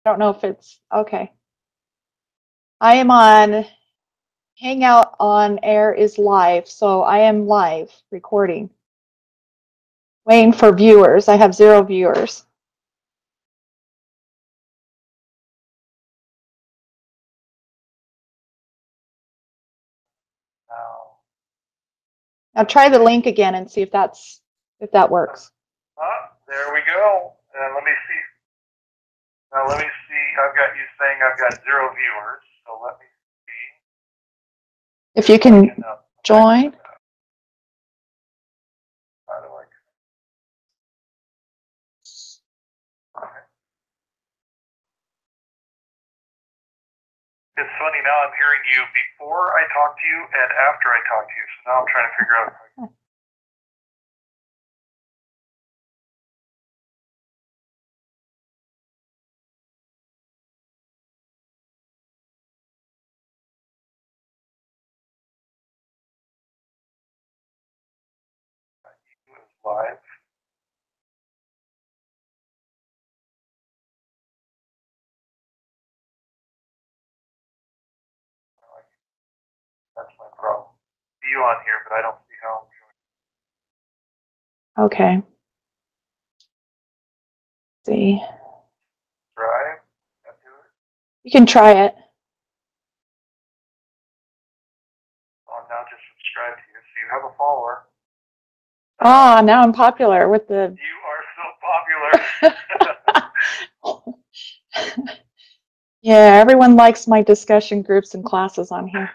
don't know if it's okay. I am on Hangout on Air is live, so I am live recording. Waiting for viewers. I have 0 viewers. Now try the link again and see if that works. There we go. Let me see. Now let me see. I've got you saying I've got 0 viewers. So let me see. If you can join. How do I? Okay. It's funny now. I'm hearing you before I talk to you and after I talk to you. So now I'm trying to figure out. Live. That's my problem. See you on here, but I don't see how I'm doing. Okay. Let's see. Drive. You can try it. Oh, now just subscribe to you. So you have a follower. Ah, now I'm popular with the. You are so popular. Yeah, everyone likes my discussion groups and classes on here.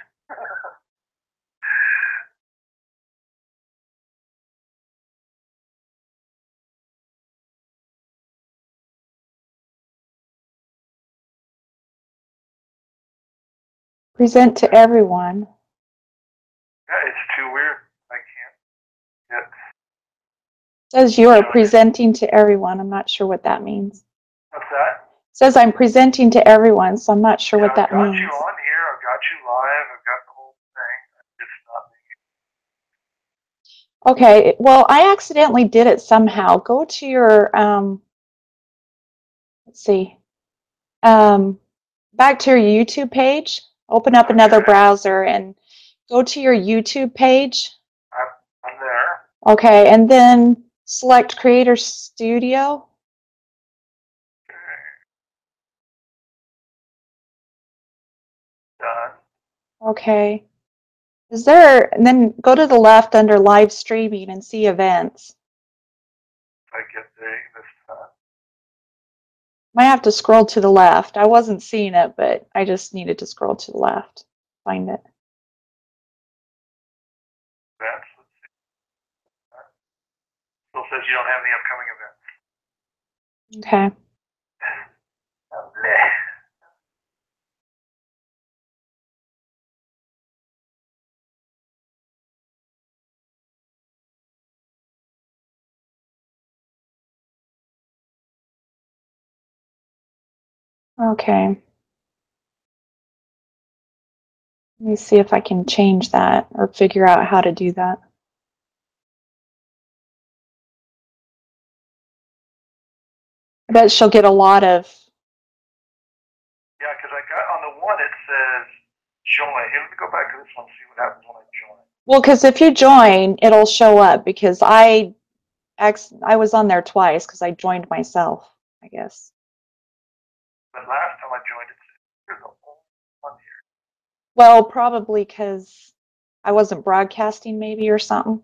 Present to everyone. Yeah, it's too weird. I can't. It says you are presenting to everyone. I'm not sure what that means. What's that? It says I'm presenting to everyone, so I'm not sure what that means. I've got you on here. I've got you live. I've got the whole thing. I'm just not. Okay, well, I accidentally did it somehow. Go to your, let's see, back to your YouTube page. Open up another browser and go to your YouTube page. I'm there. Okay, and then select Creator Studio. Done. Okay. Is there, and then go to the left under live streaming and see events. I get this time. Might have to scroll to the left. I wasn't seeing it, but I just needed to scroll to the left. Find it. Events. Let's see. Still says you don't have any upcoming events. Okay. Okay. Let me see if I can change that or figure out how to do that. I bet she'll get a lot of. Yeah, because I got on the one it says join. Here, let me go back to this one and see what happens when I join. Well, because if you join, it'll show up because I was on there twice because I joined myself, I guess. But last time I joined it said here's the whole one here. Well, probably because I wasn't broadcasting maybe or something.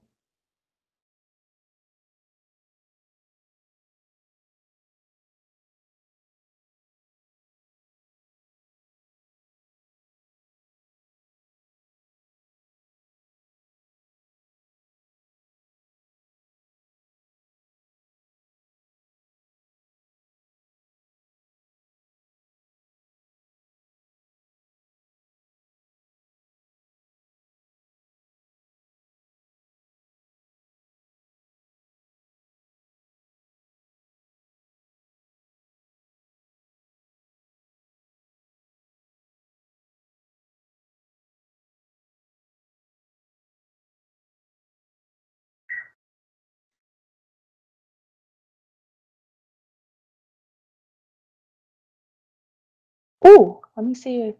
Ooh, let me see.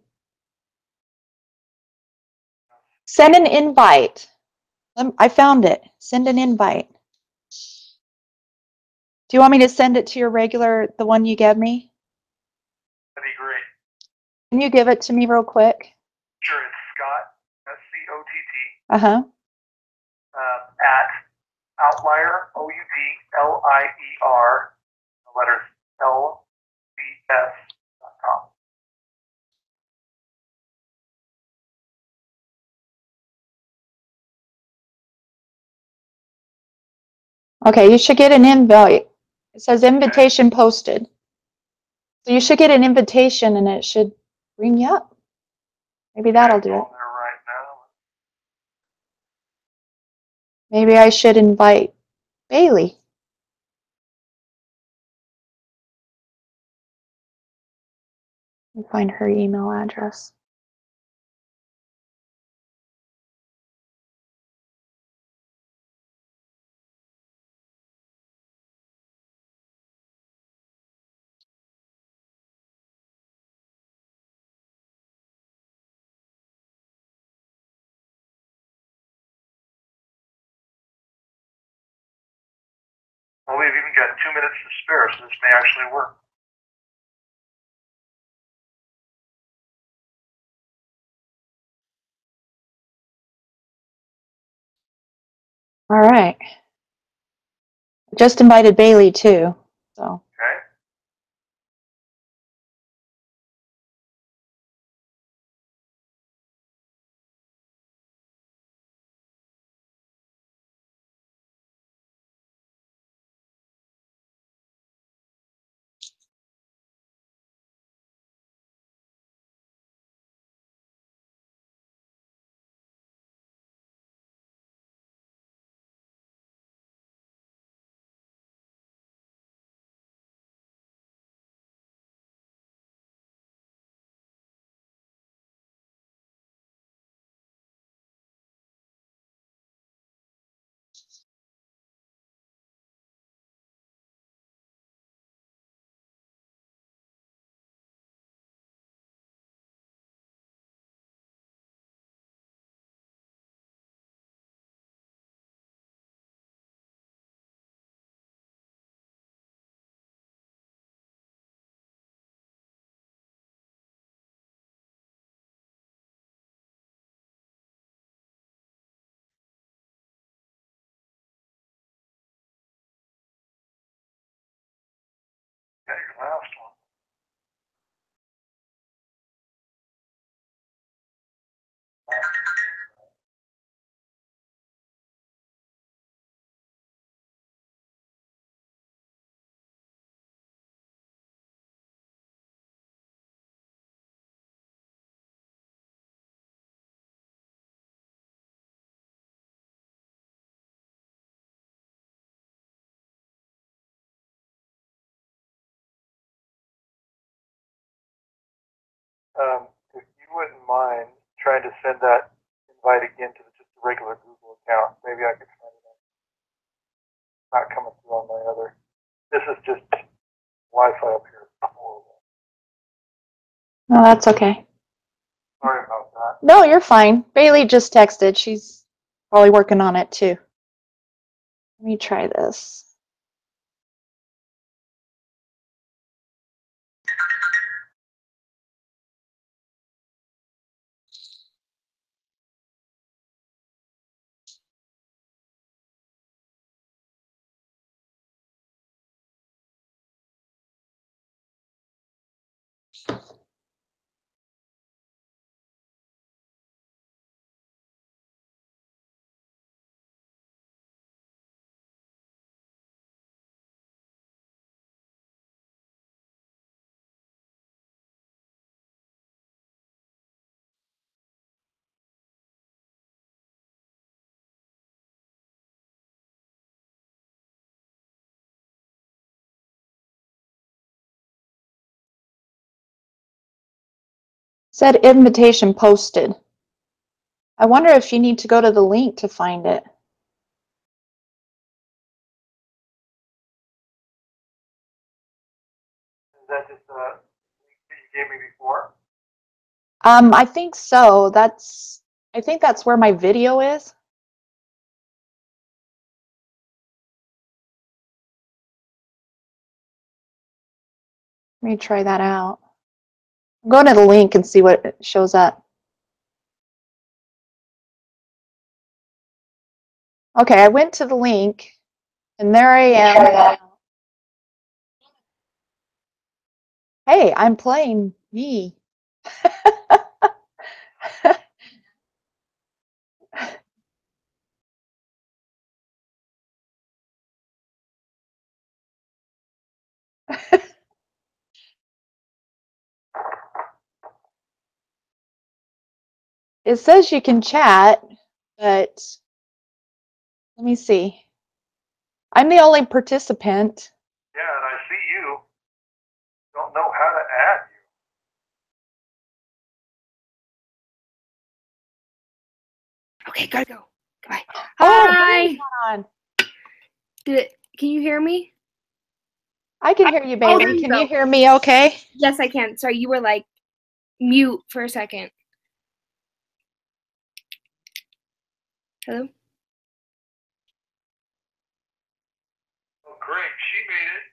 Send an invite. I found it. Send an invite. Do you want me to send it to your regular, the one you gave me? That'd be great. Can you give it to me real quick? Sure, it's Scott, SCOTT, Uh-huh. at Outlier, OUTLIER, the letters LCS.com. Okay, you should get an invite. It says invitation posted. So you should get an invitation and it should bring you up. Maybe that'll do it. There right now. Maybe I should invite Bailey. Let me find her email address. Well, we've even got 2 minutes to spare, so this may actually work. All right. Just invited Bailey too. So. Okay. Got your last one. If you wouldn't mind trying to send that invite again to just a regular Google account, maybe I could find it. Not coming through on my other. This is just Wi-Fi up here. Horrible. No, that's okay. Sorry about that. No, you're fine. Bailey just texted. She's probably working on it too. Let me try this. Said invitation posted. I wonder if you need to go to the link to find it. Is that just the link that you gave me before? I think so. I think that's where my video is. Let me try that out. I'm going to the link and see what shows up. Okay, I went to the link, and there I am. Hey, I'm playing me. It says you can chat, but let me see. I'm the only participant. Yeah, and I see you. Don't know how to add you. Okay, gotta go. Bye. Oh, Hi. Bailey's not on. Can you hear me? I can hear you, there Bailey. you Can go. you hear me okay? Yes, I can. Sorry, you were like mute for a second. Hello? Oh, great. She made it.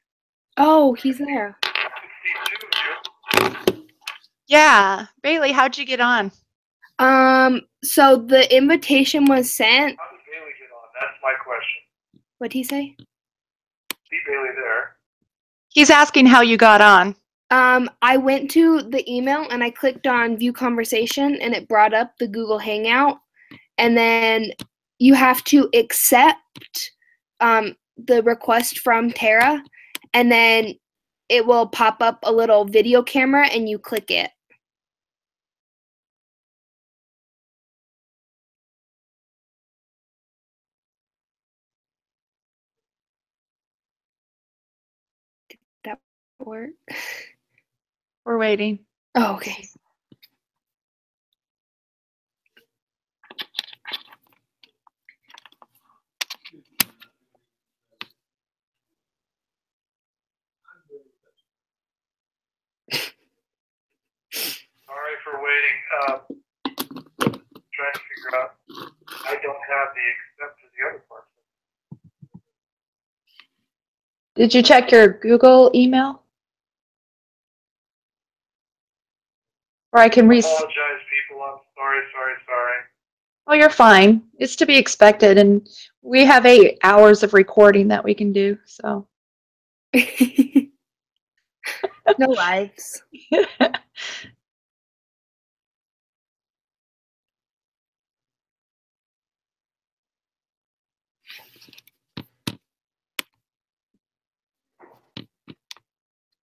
Oh, he's there. I can see 2 of you. Yeah. Bailey, how'd you get on? So the invitation was sent. How did Bailey get on? That's my question. What'd he say? See Bailey there. He's asking how you got on. I went to the email and I clicked on view conversation and it brought up the Google Hangout. And then you have to accept the request from Tara, and then it will pop up a little video camera and you click it. Did that work? We're waiting. Oh, okay. Sorry for waiting. Trying to figure out. I don't have the accept to the other part. Did you check your Google email? Or I can Apologize, people. I'm sorry. Oh, you're fine. It's to be expected, and we have 8 hours of recording that we can do, so. No lives.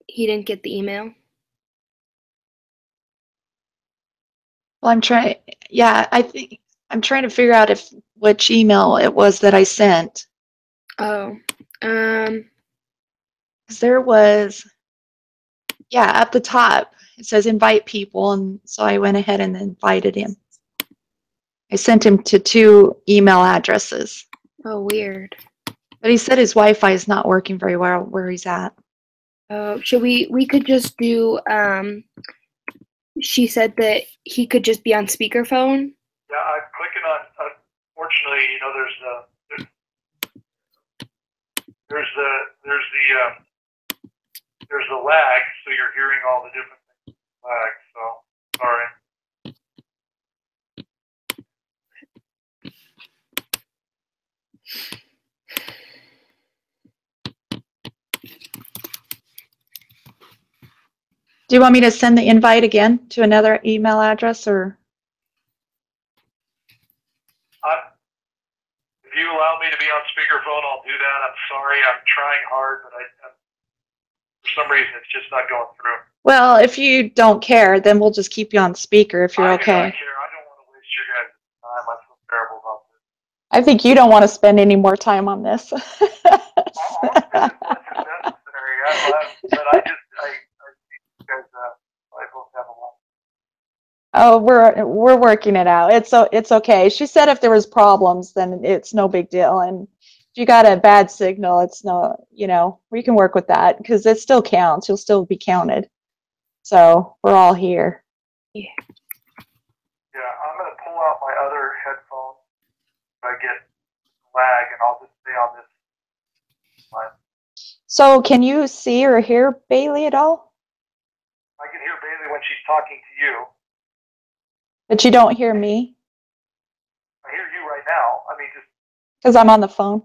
He didn't get the email. Well, I think I'm trying to figure out which email it was that I sent. Oh, 'Cause there was, at the top, it says invite people, and so I went ahead and invited him. I sent him to 2 email addresses. oh, weird. But he said his Wi-Fi is not working very well where he's at. Should we could just do, she said that he could just be on speakerphone. Yeah, I'm clicking on. Unfortunately, there's the lag, so you're hearing all the different things lag. So sorry. Do you want me to send the invite again to another email address, or? If you allow me to be on speakerphone, I'll do that. I'm sorry. I'm trying hard, but for some reason, it's just not going through. Well, if you don't care, then we'll just keep you on speaker if you're okay. I do not care. I don't want to waste your guys' time. I feel terrible about this. I think you don't want to spend any more time on this. I'll spend as much as necessary. But I see you guys. I both have a lot. Oh, we're working it out. It's okay. She said if there was problems, then it's no big deal. And if you got a bad signal, it's no, we can work with that because it still counts. You'll still be counted. So we're all here. Yeah. I get lag, and I'll just stay on this line. So can you see or hear Bailey at all? I can hear Bailey when she's talking to you. But you don't hear me? I hear you right now. I mean, just Because I'm on the phone.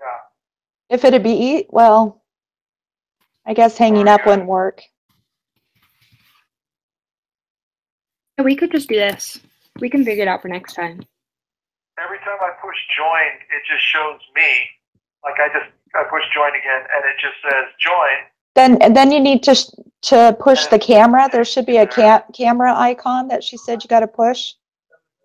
yeah. If it'd be, well, I guess hanging up wouldn't work. We could just do this. We can figure it out for next time. Every time I push join, it just shows me. Like I push join again, and it just says join. Then you need to push the camera. There should be a camera icon that she said you got to push.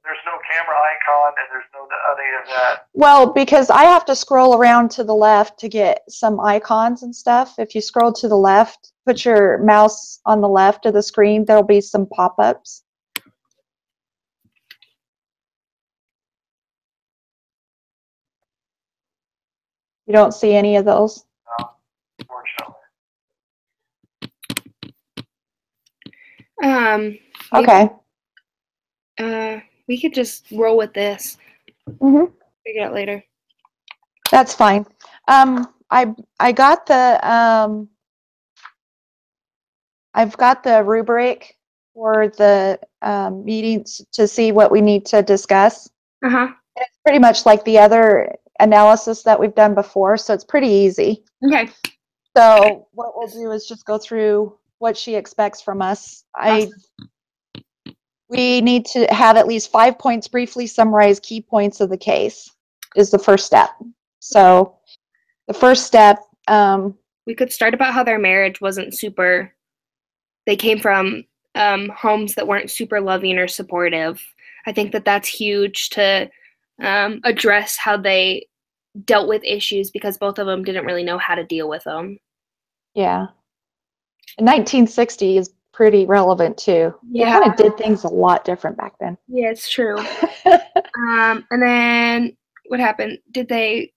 There's no camera icon, and there's no any of that. Well, because I have to scroll around to the left to get some icons and stuff. If you scroll to the left, put your mouse on the left of the screen, there'll be some pop-ups. You don't see any of those? No, unfortunately. Okay. We could just roll with this. Mm-hmm. Figure it out later. That's fine. I got the I've got the rubric for the meetings to see what we need to discuss. It's pretty much like the other analysis that we've done before, so it's pretty easy. Okay. So what we'll do is just go through what she expects from us. Awesome. We need to have at least 5 points briefly summarize key points of the case is the first step. So the first step, we could start about how their marriage wasn't super, they came from homes that weren't super loving or supportive. I think that that's huge to address how they dealt with issues because both of them didn't really know how to deal with them. Yeah. 1960 is pretty relevant too. Yeah. They kind of did things a lot different back then. Yeah, it's true. And then what happened? That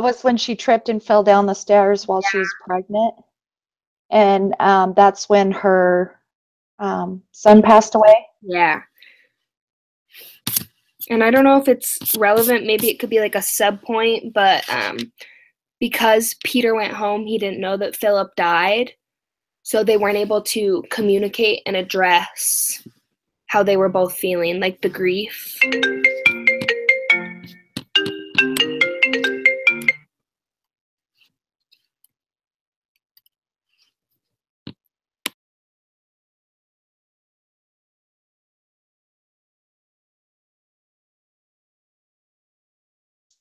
was when she tripped and fell down the stairs while she was pregnant. And that's when her son passed away. Yeah. And I don't know if it's relevant. Maybe it could be like a sub point, but because Peter went home, he didn't know that Philip died. So they weren't able to communicate and address how they were both feeling, like the grief.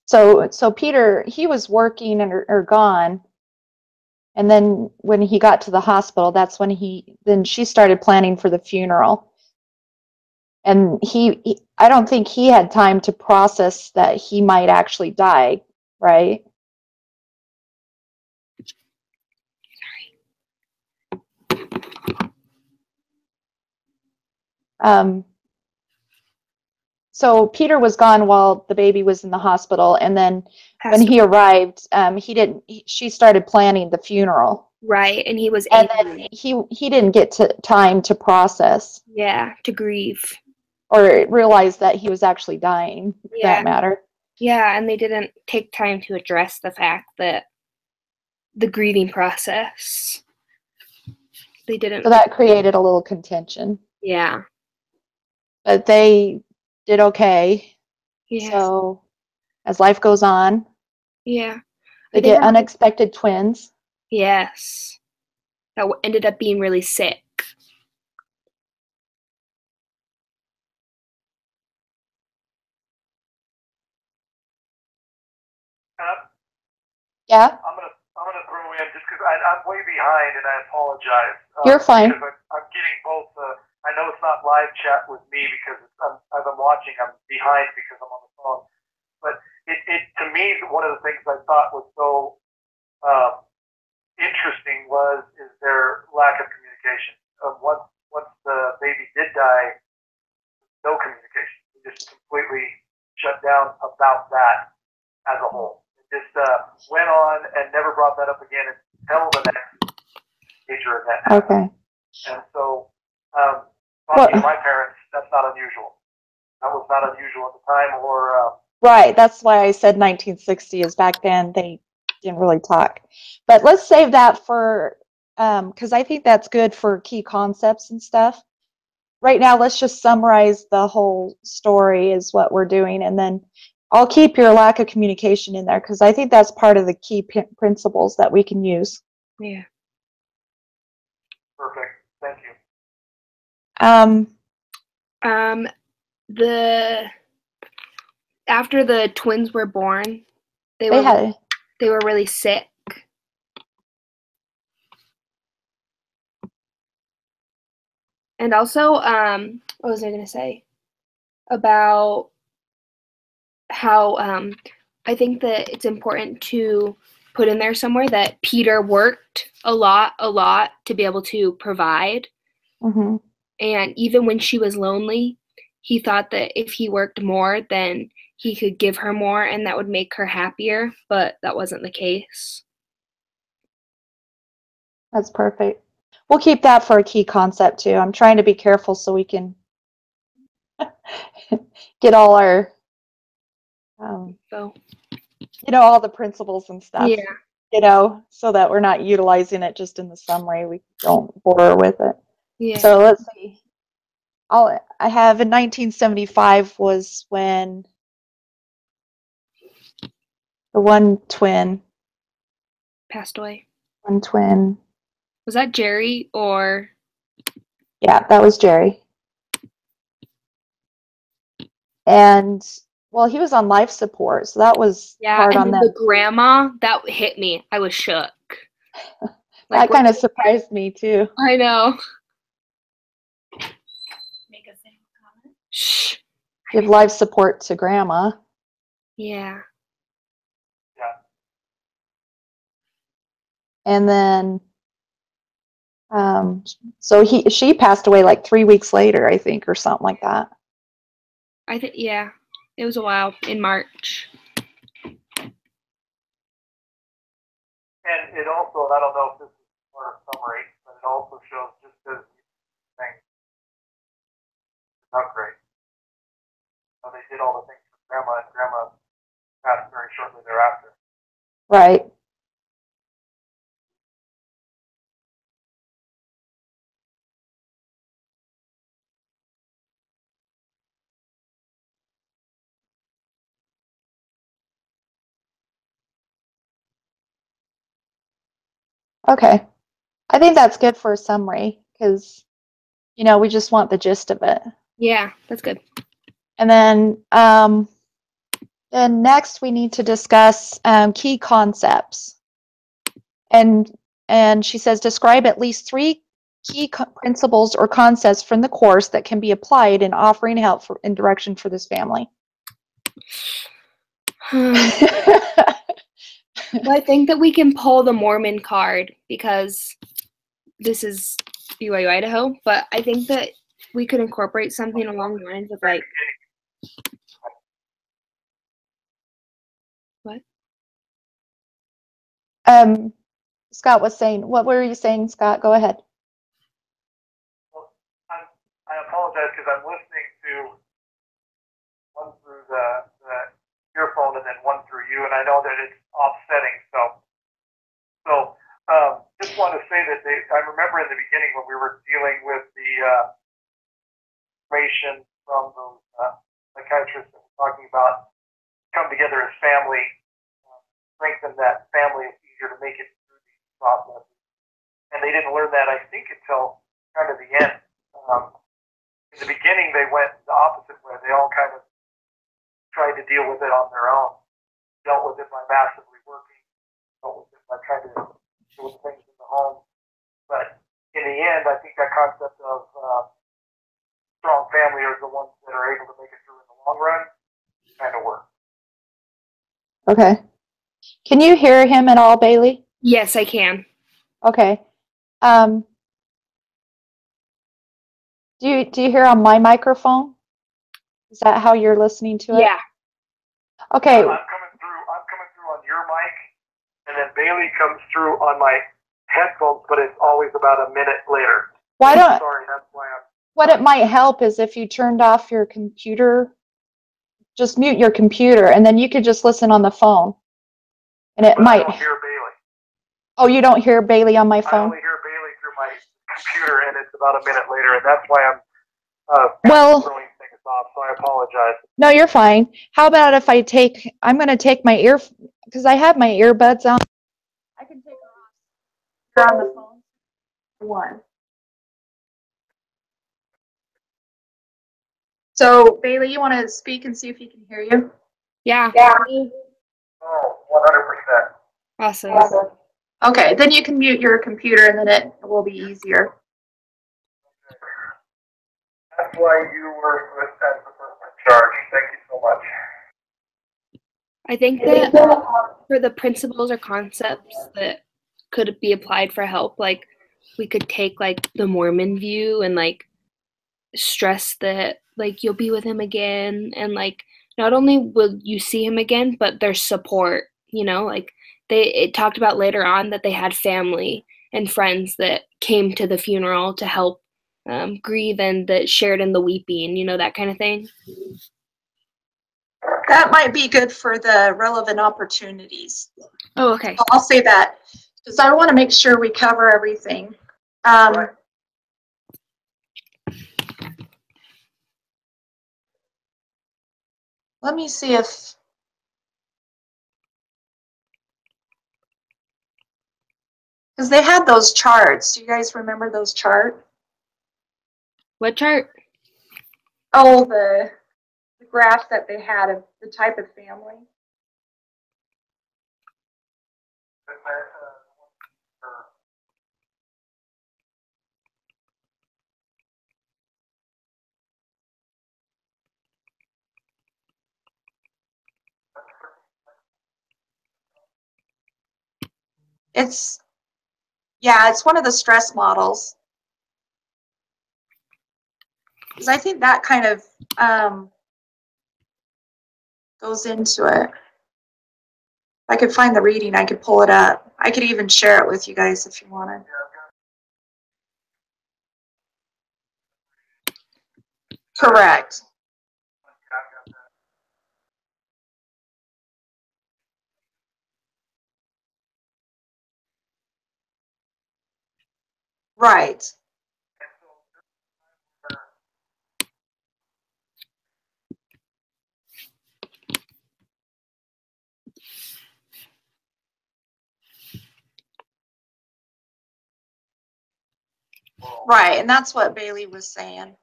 So Peter, he was working or gone. And then when he got to the hospital, that's when she started planning for the funeral. And I don't think he had time to process that he might actually die, right? So Peter was gone while the baby was in the hospital, and then when he arrived, she started planning the funeral. Right, and he was angry. And then he didn't get time to process. Yeah, to grieve. Or realize that he was actually dying, for that matter. Yeah, and they didn't take time to address the fact that the grieving process. They didn't. So that created a little contention. Yeah. But they did okay. Yeah. So as life goes on. Yeah. They get unexpected twins. Yes. That ended up being really sick. Yeah. I'm gonna throw in just because I'm way behind and I apologize. You're fine. Because I'm getting both. I know it's not live chat with me because as I'm watching, I'm behind because I'm on the phone. But it to me, one of the things I thought was so interesting is their lack of communication. Once the baby did die, no communication. We just completely shut down about that as a whole. Just went on and never brought that up again until the next major event happened. Okay. And so, talking to my parents, that's not unusual. That was not unusual at the time, or Right. That's why I said 1960 is back then they didn't really talk. But let's save that for, because I think that's good for key concepts and stuff. Right now, let's just summarize the whole story is what we're doing. And then I'll keep your lack of communication in there because I think that's part of the key principles that we can use. Yeah. perfect. Thank you. After the twins were born, they were really sick. And also, what was I going to say about how I think that it's important to put in there somewhere that Peter worked a lot to be able to provide. Mm-hmm. And even when she was lonely, he thought that if he worked more, then he could give her more and that would make her happier, but that wasn't the case. That's perfect. We'll keep that for a key concept too. I'm trying to be careful so we can get all our, So, all the principles and stuff, yeah. So that we're not utilizing it just in the summary. We don't bore with it. Yeah. So let's see. I have in 1975 was when the one twin Passed away. One twin. Was that Jerry or? Yeah, that was Jerry. And well, he was on life support, so that was hard on and them. the grandma, that hit me. I was shook. That kind of surprised me too. I know. Make a single comment. Shh. Give life support to grandma. Yeah. Yeah. And then, so she passed away like 3 weeks later, I think, or something like that. I think, yeah, it was a while in March. And it also, and I don't know if this is part of summary, but it also shows just as things not great. So they did all the things for grandma, and grandma passed very shortly thereafter. Right. Okay. I think that's good for a summary because, we just want the gist of it. Yeah, that's good. And then next we need to discuss key concepts. And she says, describe at least 3 key principles or concepts from the course that can be applied in offering help and direction for this family. Well, I think that we can pull the Mormon card because this is BYU Idaho, but I think that we could incorporate something along the lines of like what? Scott was saying, what were you saying, Scott? Go ahead. Well, I apologize because I'm listening to one through the earphone and then one through you, and I know that it's offsetting. So just want to say that I remember in the beginning when we were dealing with the information from those psychiatrists that were talking about come together as family, strengthen that family. It's easier to make it through these processes. And they didn't learn that, I think, until kind of the end. In the beginning, they went the opposite way. They all kind of tried to deal with it on their own, dealt with it by massively working, dealt with it by trying to deal with things in the home. But in the end, I think that concept of strong family are the ones that are able to make it through in the long run kind of work. Okay. Can you hear him at all, Bailey? Yes, I can. Okay. Do you hear on my microphone? Is that how you're listening to it? Yeah. Okay. I'm coming through on your mic, and then Bailey comes through on my headphones, but it's always about a minute later. Why don't Sorry, that's why I'm What it might help is if you turned off your computer, just mute your computer, and then you could just listen on the phone. And it But might. I don't hear Bailey. Oh, you don't hear Bailey on my I phone? only hear Bailey through my computer, and it's about a minute later, and that's why I'm throwing things off, so I apologize. No, you're fine. How about if I'm going to take my because I have my earbuds on. I can take them off. You're on the phone. One. So, Bailey, you want to speak and see if he can hear you? Yeah. Oh, 100%. Awesome. Okay, then you can mute your computer and then it will be easier. That's why you were as the person in charge. Thank you so much. I think that for the principles or concepts that could be applied for help, like we could take like the Mormon view and like stress that like you'll be with him again, and like not only will you see him again, but there's support, like it talked about later on that they had family and friends that came to the funeral to help grieve and that shared in the weeping, that kind of thing. That might be good for the relevant opportunities. Oh, okay. I'll say that because I want to make sure we cover everything. Let me see if because they had those charts. Do you guys remember those charts? What chart? Oh, the graph that they had of the type of family. It's one of the stress models. Because I think that kind of goes into it. If I could find the reading, I could pull it up. I could even share it with you guys if you wanted. Correct. Right. Right, and that's what Bailey was saying.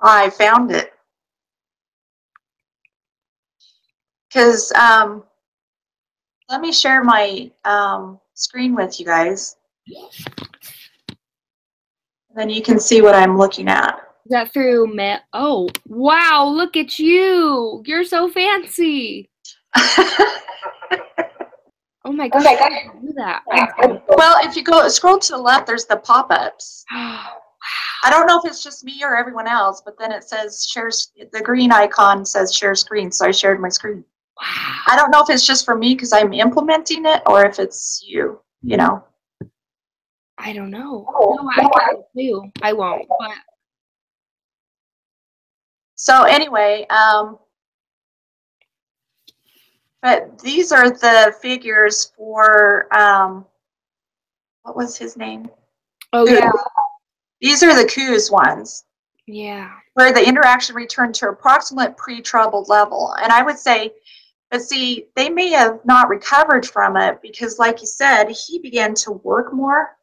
I found it. Because let me share my screen with you guys. Then you can see what I'm looking at. Is that through Met? Oh, wow, look at you. You're so fancy. Oh my gosh, I didn't do that. Well, if you scroll to the left, there's the pop-ups. I don't know if it's just me or everyone else, but then it says the green icon says share screen, so I shared my screen. Wow. I don't know if it's just for me because I'm implementing it or if it's you, I don't know. No, I can too. I won't. But so anyway, but these are the figures for what was his name? oh yeah. These are the Coos ones. Yeah. Where the interaction returned to approximate pre-troubled level. And I would say, but see, they may have not recovered from it because, like you said, he began to work more.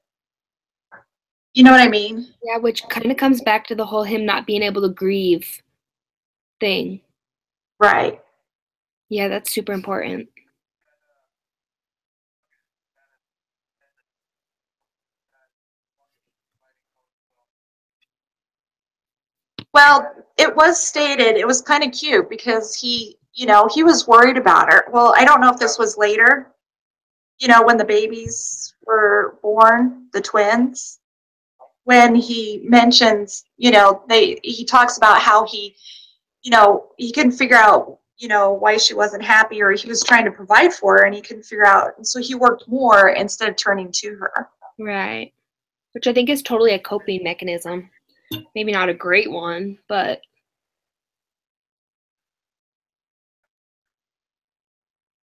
You know what I mean? Yeah, which kind of comes back to the whole him not being able to grieve thing. Right. Yeah, that's super important. Well, it was stated, it was kind of cute because he was worried about her. Well, I don't know if this was later, when the babies were born, the twins, when he mentions, he talks about how he couldn't figure out, why she wasn't happy, or he was trying to provide for her and he couldn't figure out. And so he worked more instead of turning to her. Right. which I think is totally a coping mechanism. Maybe not a great one, but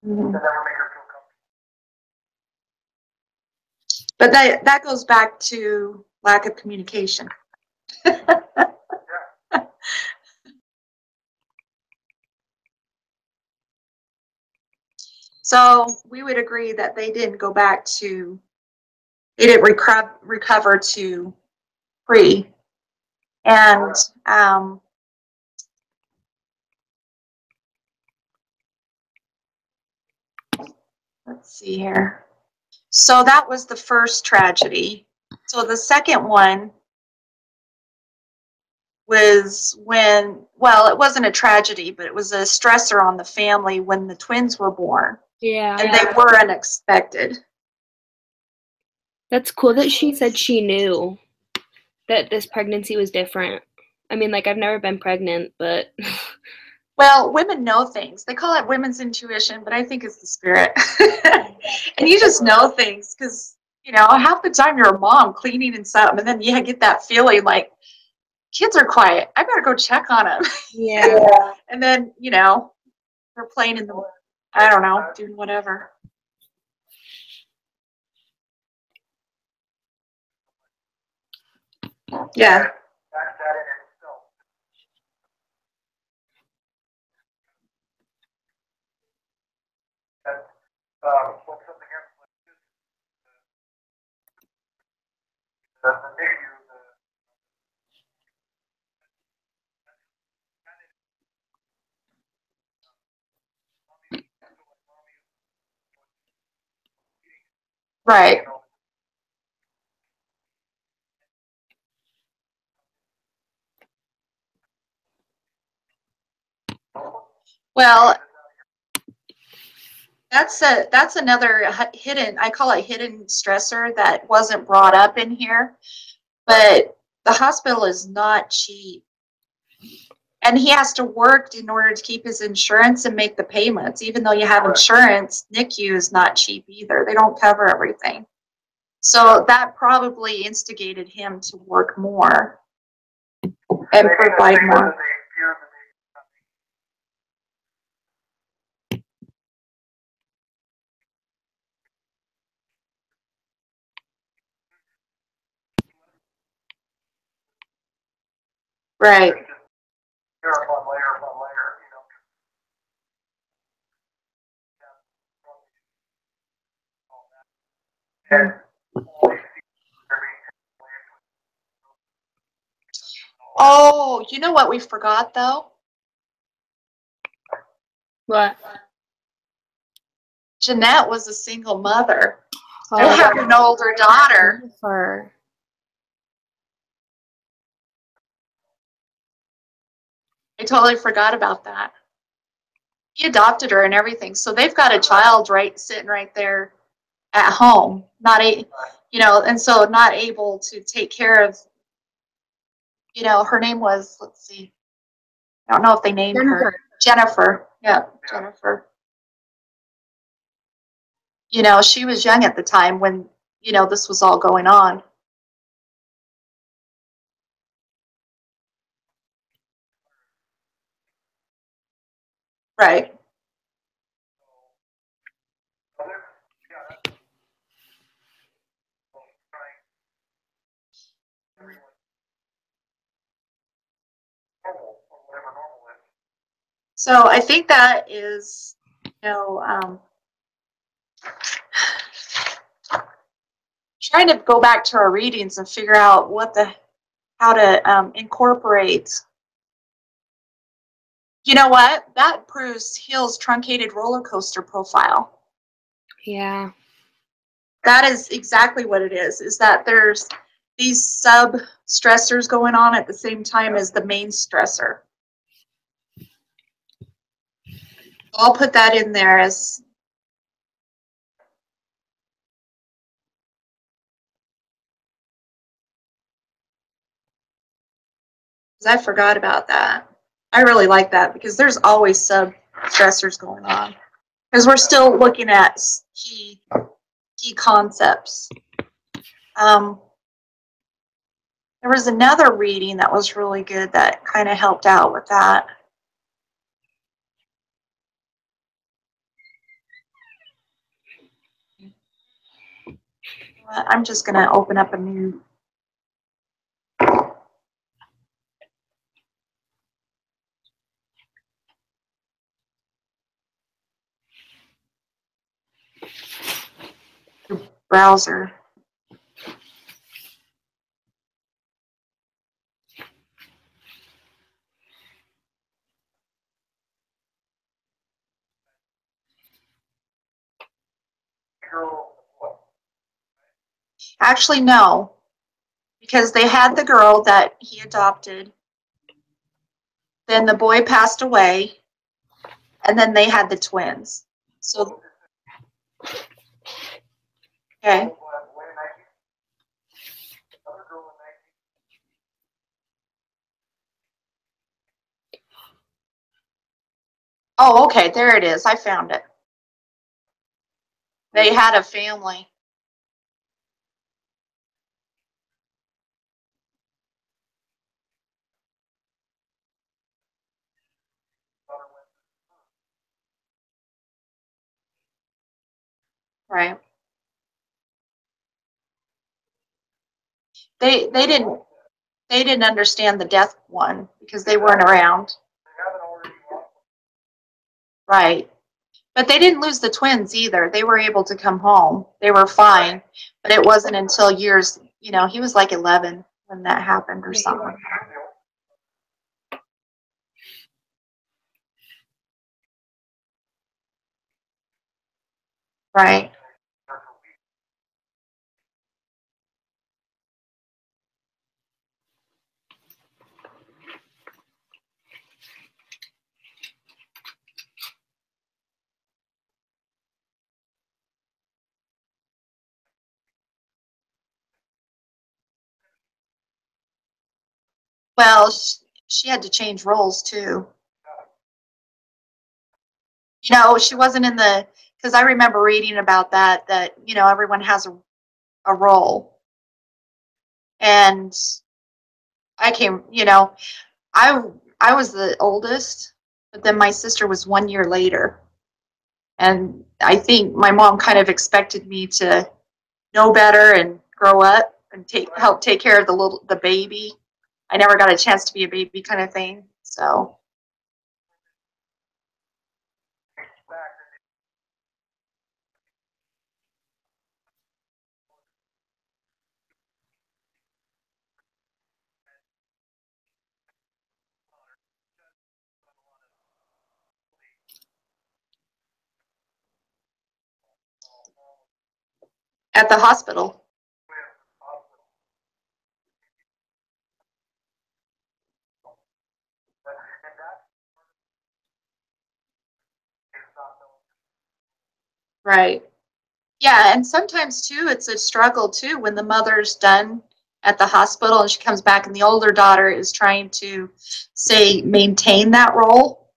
Mhm. But that goes back to lack of communication. So we would agree that they didn't go back to, they didn't recover to pre. And let's see here. So that was the first tragedy. So the second one was when, well, it wasn't a tragedy, but it was a stressor on the family when the twins were born. yeah. And they were unexpected. That's cool that she said she knew that this pregnancy was different. I mean, like, I've never been pregnant, but Well, women know things. They call it women's intuition, but I think it's the spirit. And you just know things because, you know, half the time you're a mom cleaning and something, and then you get that feeling like, kids are quiet. I better go check on them. yeah. And then, you know, they're playing in the, I don't know, doing whatever. Yeah. When something happens like this, the NICU, Right. Well, that's another hidden, I call it hidden stressor that wasn't brought up in here. But the hospital is not cheap. And he has to work in order to keep his insurance and make the payments. Even though you have insurance, NICU is not cheap either. They don't cover everything. So that probably instigated him to work more and provide more. Right. layer upon layer upon layer, you know. And Oh, you know what we forgot though? What? Jeanette was a single mother. Oh, They have an older daughter. her. I totally forgot about that. He adopted her and everything. So they've got a child sitting right there at home, you know, and so not able to take care of, you know, her name was, let's see, I don't know if they named her. Jennifer. Yeah, Jennifer. You know, she was young at the time when, you know, this was all going on. Right. So I think that is, you know, trying to go back to our readings and figure out how to incorporate. You know what? That proves Hill's truncated roller coaster profile. Yeah. That is exactly what it is that there's these sub stressors going on at the same time as the main stressor. I'll put that in there as I forgot about that. I really like that because there's always sub stressors going on because we're still looking at key concepts. There was another reading that was really good that kind of helped out with that. I'm just going to open up a new. Browser. Actually, no, because they had the girl that he adopted. Then the boy passed away, and then they had the twins. So, okay. Oh, okay, there it is. I found it. They had a family. Right. They didn't understand the death one because they weren't around. Right. But they didn't lose the twins either. They were able to come home. They were fine. But it wasn't until years, you know, he was like 11 when that happened or something. Right. Well, she had to change roles too. You know, she wasn't in the, because I remember reading about that, you know, everyone has a role. And I came, you know, I I was the oldest, but then my sister was 1 year later. And I think my mom kind of expected me to know better and grow up and help take care of the baby. I never got a chance to be a baby kind of thing. So at the hospital. Right. Yeah, and sometimes too, it's a struggle too when the mother's done at the hospital and she comes back and the older daughter is trying to say maintain that role,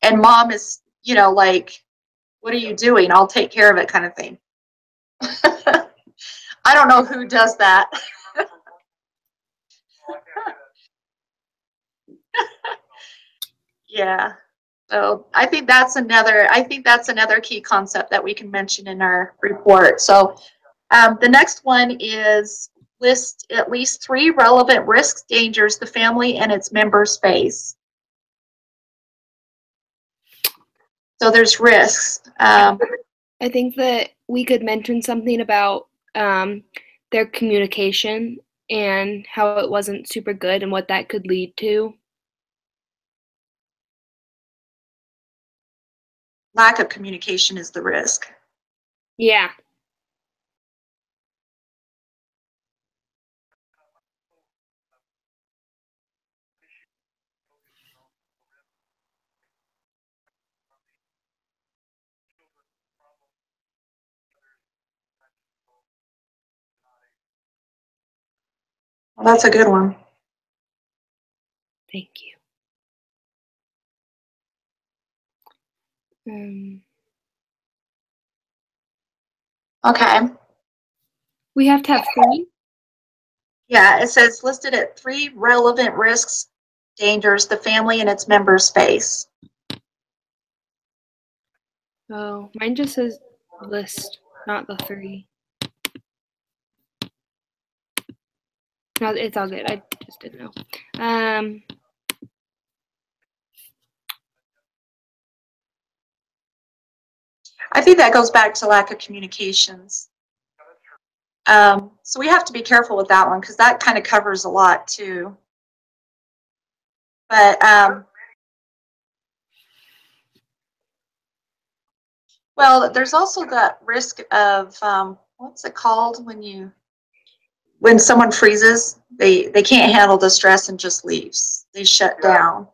and mom is, you know, like, what are you doing? I'll take care of it kind of thing. I don't know who does that. Yeah. So I think that's another key concept that we can mention in our report. So the next one is list at least 3 relevant risk dangers the family and its members face. So there's risks. I think that we could mention something about their communication and how it wasn't super good and what that could lead to. Lack of communication is the risk. Yeah. Well, that's a good one. Thank you. Okay. We have to have 3. Yeah, it says listed at 3 relevant risks, dangers the family and its members face. Oh, mine just says list, not the 3. No, it's all good. I just didn't know. I think that goes back to lack of communications. So we have to be careful with that one because that kind of covers a lot too. But well, there's also that risk of what's it called when someone freezes, they can't handle the stress and just leaves. They shut down.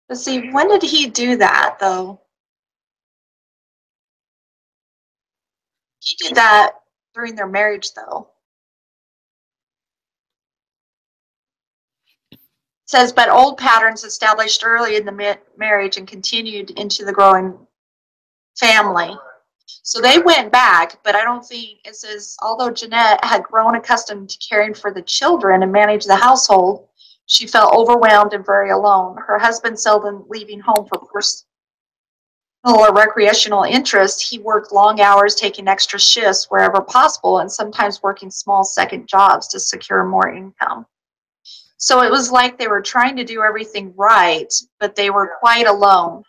Let's see, when did he do that though? He did that during their marriage though. It says, but old patterns established early in the marriage and continued into the growing family. So they went back, but I don't think, it says, although Jeanette had grown accustomed to caring for the children and manage the household, she felt overwhelmed and very alone. Her husband seldom leaving home for personal or recreational interests. He worked long hours, taking extra shifts wherever possible, and sometimes working small second jobs to secure more income. So it was like they were trying to do everything right, but they were quite alone.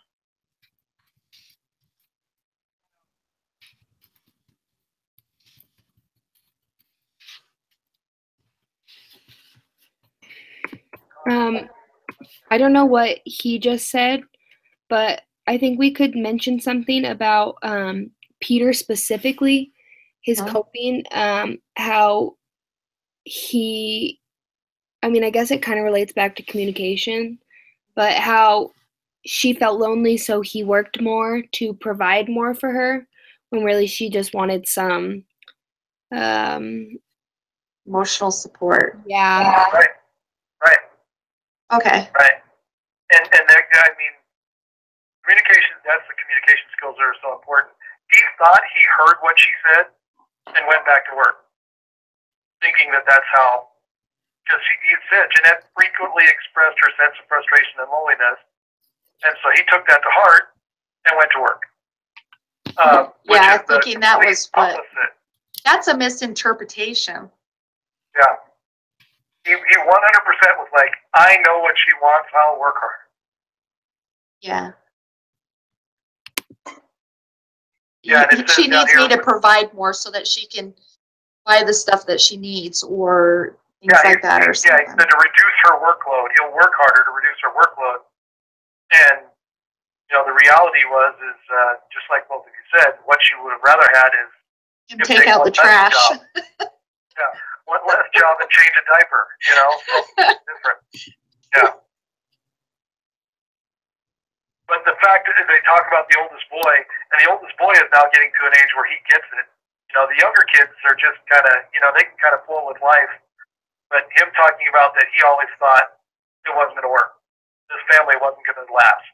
I don't know what he just said, but I think we could mention something about Peter specifically, his coping, how he, I mean, I guess it kind of relates back to communication, but how she felt lonely, so he worked more to provide more for her, when really she just wanted some Emotional support. yeah. Right. Okay. Right. And that guy, I mean, communication, that's the communication skills that are so important. He thought he heard what she said and went back to work, thinking that that's how, because he said Jeanette frequently expressed her sense of frustration and loneliness, and so he took that to heart and went to work. Yeah, I'm thinking that was what, opposite. That's a misinterpretation. Yeah. He 100% was like, I know what she wants, I'll work hard. Yeah. Yeah, She needs me to provide more so that she can buy the stuff that she needs or things like that or something. Yeah, he said to reduce her workload. He'll work harder to reduce her workload. And, you know, the reality is just like both of you said, what she would have rather had is him take out the trash. Yeah, one less job and change a diaper, you know? Different. Yeah. But the fact that they talk about the oldest boy, and the oldest boy is now getting to an age where he gets it. You know, the younger kids are just kind of, you know, they can kind of flow with life. But him talking about that he always thought it wasn't going to work. This family wasn't going to last.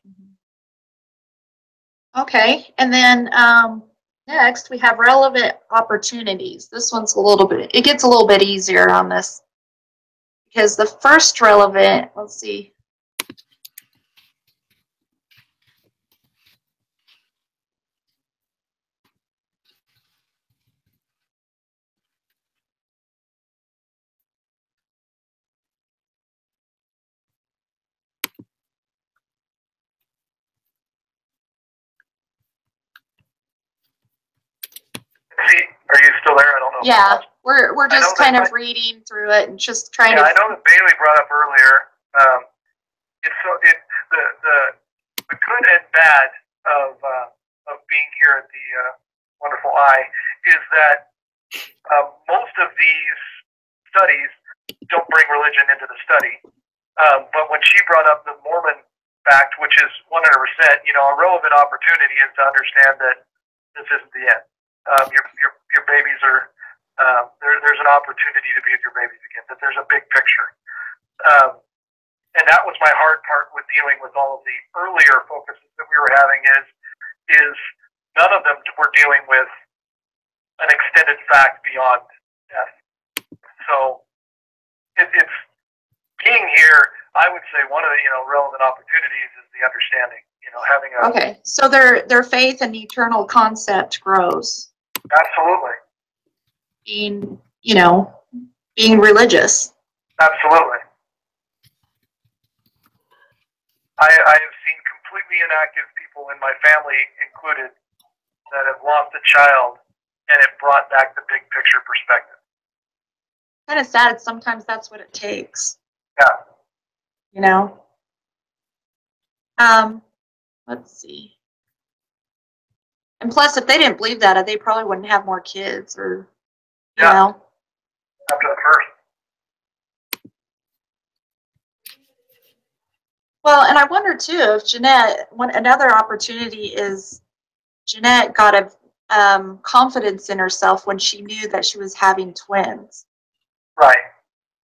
Okay, and then next we have relevant opportunities. This one's it gets a little bit easier on this because the first relevant, let's see. See, are you still there? I don't know. Yeah, we're just kind of reading through it and just trying to. I know that Bailey brought up earlier. The good and bad of being here at the Wonderful Eye is that most of these studies don't bring religion into the study. But when she brought up the Mormon fact, which is 100%, you know, a relevant opportunity is to understand that this isn't the end. Your babies are there's an opportunity to be with your babies again. That there's a big picture. my hard part with dealing with all of the earlier focuses that we were having is none of them were dealing with an extended fact beyond death. So it's being here. I would say one of the relevant opportunities is the understanding. Having a Okay, so their faith and eternal concept grows. Absolutely. Being religious. Absolutely. I have seen completely inactive people in my family included that have lost a child, and it brought back the big picture perspective. Kind of sad. Sometimes that's what it takes. Yeah. Let's see. And plus, if they didn't believe that, they probably wouldn't have more kids, or you know. After the first. Well, and I wonder too if Jeanette. Another opportunity is Jeanette got a confidence in herself when she knew that she was having twins. Right.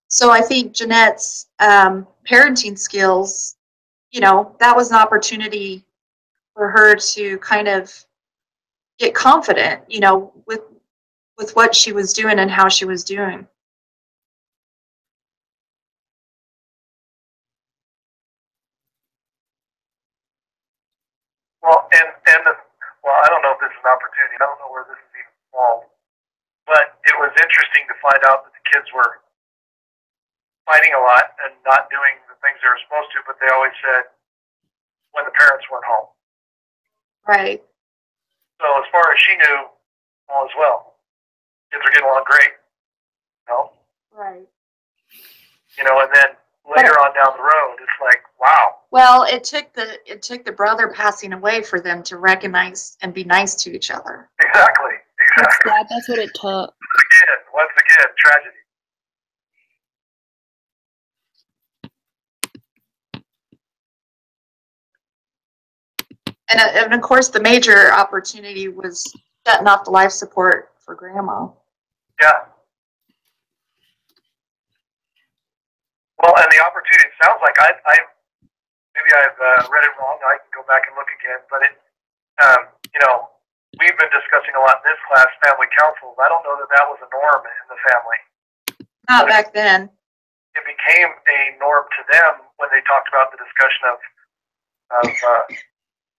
So I think Jeanette's parenting skills, that was an opportunity for her to kind of get confident, with what she was doing and how she was doing. Well, I don't know if this is an opportunity. I don't know where this is even involved, but it was interesting to find out that the kids were fighting a lot and not doing the things they were supposed to, but they always said when the parents weren't home. Right. So as far as she knew, all is well. Kids are getting along great. Right. And then later on down the road, it's like, wow. Well, it took the brother passing away for them to recognize and be nice to each other. Exactly. That's what it took. Once again, tragedy. And of course, the major opportunity was shutting off the life support for Grandma. Yeah. Well, and the opportunity, it sounds like maybe I've read it wrong. I can go back and look again, but we've been discussing a lot in this class, family councils. I don't know that was a norm in the family. Not back then. It became a norm to them when they talked about the discussion of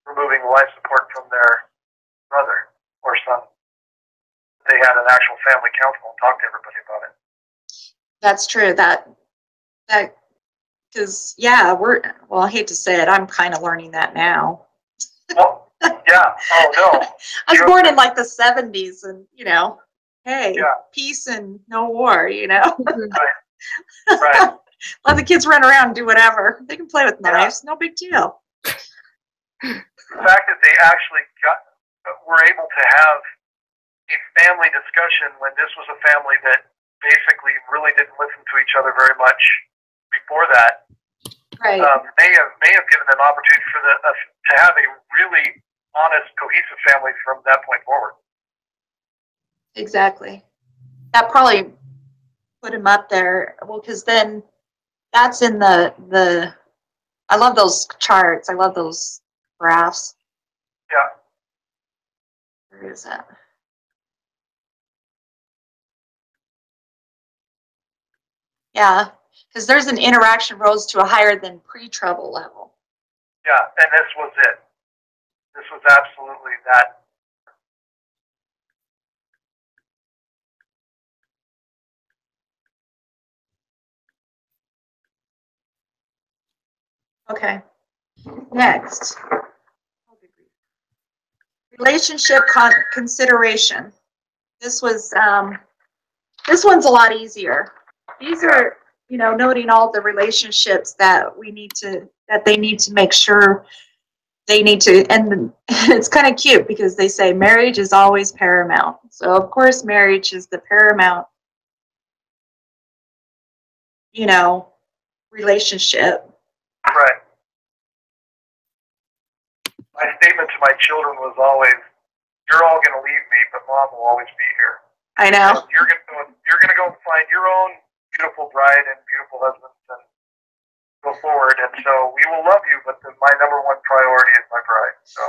removing life support from their brother or son. They had an actual family council and talked to everybody about it. That's true. Because I hate to say it, I'm kind of learning that now. Well, yeah. Oh no. I was born in like the 70s, and hey, yeah. Peace and no war. Right. Let the kids run around and do whatever. They can play with knives. No big deal. The fact that they actually were able to have a family discussion when this was a family that basically really didn't listen to each other very much before that, right? may have given them opportunity for to have a really honest, cohesive family from that point forward. Exactly. That probably put him up there. Well, because then that's in the. I love those charts. I love those graphs. Yeah. Where is that? Yeah, because there's an interaction rose to a higher than pre-trouble level. Yeah, and this was it. This was absolutely that. Okay. Next. Relationship consideration. This one's a lot easier. These are, noting all the relationships that they need to make sure they need to, and it's kind of cute because they say marriage is always paramount. So of course marriage is the paramount, relationship. Right. My statement to my children was always, "You're all going to leave me, but Mom will always be here." I know. And you're going to go and find your own beautiful bride and beautiful husbands and go go forward. And so we will love you, but my number one priority is my bride. So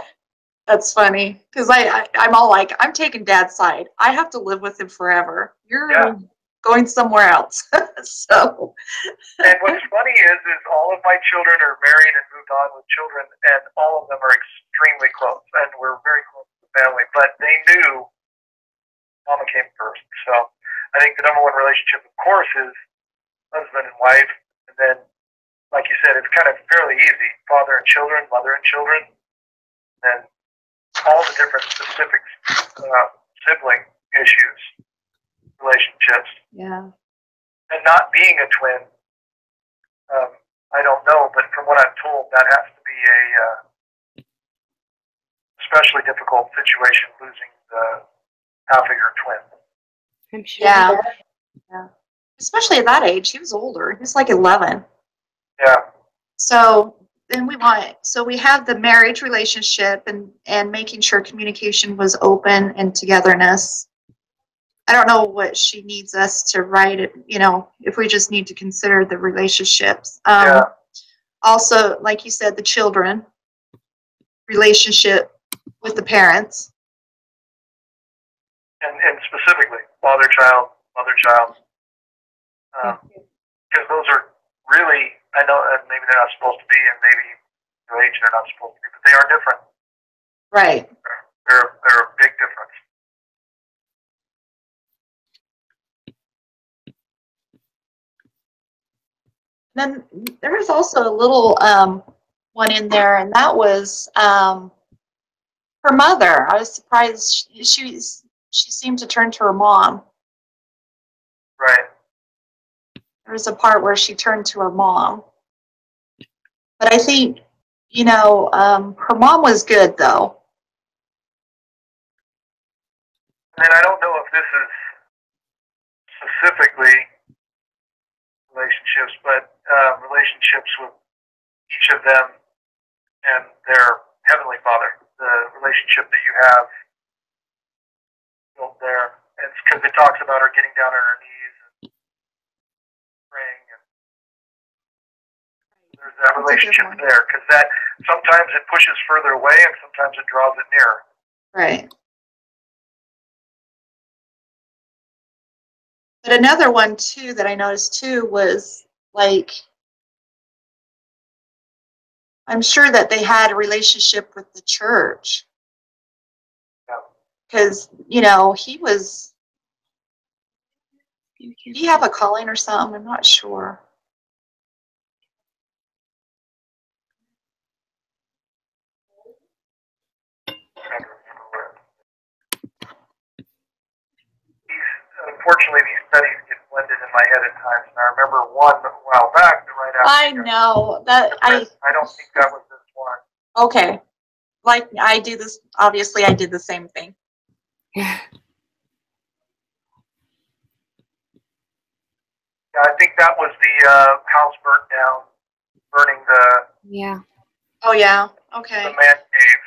That's funny because I'm all like, I'm taking Dad's side. I have to live with him forever. You're Yeah. going somewhere else. So. And what's funny is all of my children are married and moved on with children, and all of them are extremely close, and we're very close to the family. But they knew Mama came first. So I think the number one relationship, of course, is husband and wife, and then, like you said, it's kind of fairly easy: father and children, mother and children, and all the different specific sibling issues, relationships. Yeah. And not being a twin, I don't know, but from what I'm told, that has to be a especially difficult situation, losing half of your twin. I'm sure. Yeah. Yeah. Especially at that age, he was older. He was like 11. Yeah. So then we have the marriage relationship and making sure communication was open and togetherness. I don't know what she needs us to write it, if we just need to consider the relationships. Yeah. Also, like you said, the children, relationship with the parents. And specifically, father-child, mother-child. Because those are really, I know maybe they're not supposed to be, and maybe your age they're not supposed to be, but they are different. Right. They're a big difference. Then there was also a little one in there, and that was her mother. I was surprised she seemed to turn to her mom. Right. There was a part where she turned to her mom. But I think, her mom was good, though. And I don't know if this is specifically relationships, but relationships with each of them and their Heavenly Father, the relationship that you have built there. And it's because it talks about her getting down on her knees and praying, and there's that relationship there, because that sometimes it pushes further away and sometimes it draws it nearer. Right. But another one, too, that I noticed, too, was, like, I'm sure that they had a relationship with the church. Because, he was, did he have a calling or something? I'm not sure. Unfortunately, these studies get blended in my head at times, and I remember one a while back that right after. I know that I don't think that was this one. Okay, like I do this. Obviously, I did the same thing. Yeah, I think that was the house burnt down, burning the. Yeah. Oh yeah. Okay. The man cave.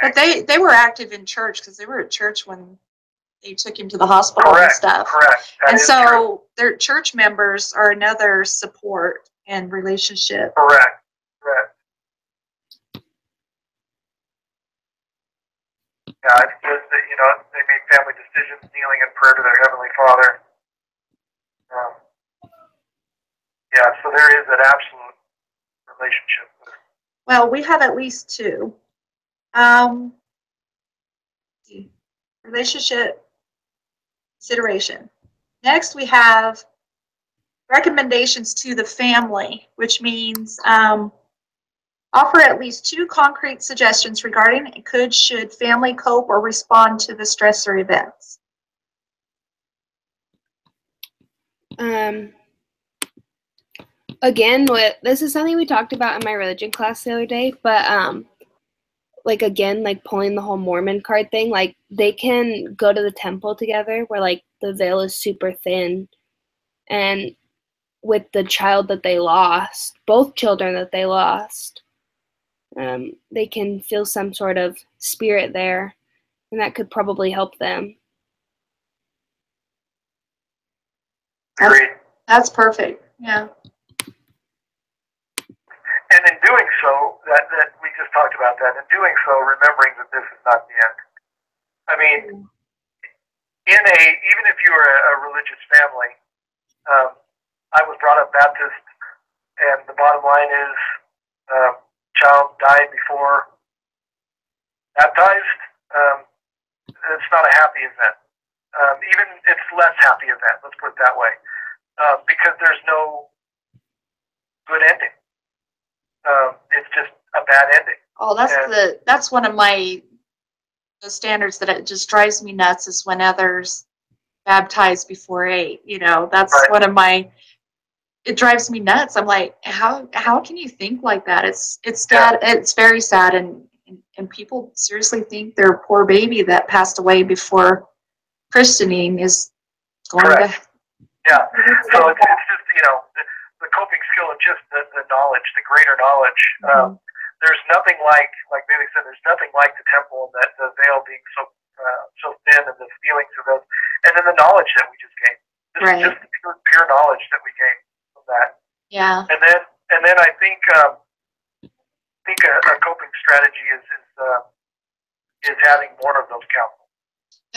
But they were active in church because they were at church when they took him to the hospital and stuff. Correct. That and is so true. Their church members are another support and relationship. Correct. Yeah, it's just that, they made family decisions, kneeling in prayer to their Heavenly Father. Yeah, so there is an absolute relationship there. Well, we have at least two. Relationship consideration. Next, we have recommendations to the family, which means offer at least 2 concrete suggestions regarding should family cope or respond to the stressor events. Again, this is something we talked about in my religion class the other day, but like pulling the whole Mormon card thing, like they can go to the temple together where like the veil is super thin, and with the child that they lost, both children that they lost, they can feel some sort of spirit there, and that could probably help them. Agreed. That's perfect. Yeah. doing so, that we just talked about that. In doing so, remembering that this is not the end. I mean, even if you were a religious family, I was brought up Baptist, and the bottom line is, child died before baptized. It's not a happy event. Even it's less happy event. Let's put it that way, because there's no good ending. It's just a bad ending. Oh, that's one of the standards that it just drives me nuts is when others baptize before 8. You know, that's right. one of it drives me nuts. I'm like, how can you think like that? It's sad. It's very sad, and people seriously think their poor baby that passed away before christening is going Correct. to. Yeah. So it's just, you know, the coping skill of just the knowledge, the greater knowledge. Mm-hmm. There's nothing like Bailey said, there's nothing like the temple and the veil being so thin, and the feelings of those, and then the knowledge that we just gained. Just the pure knowledge that we gained from that. Yeah. And then I think a coping strategy is having more of those counsels.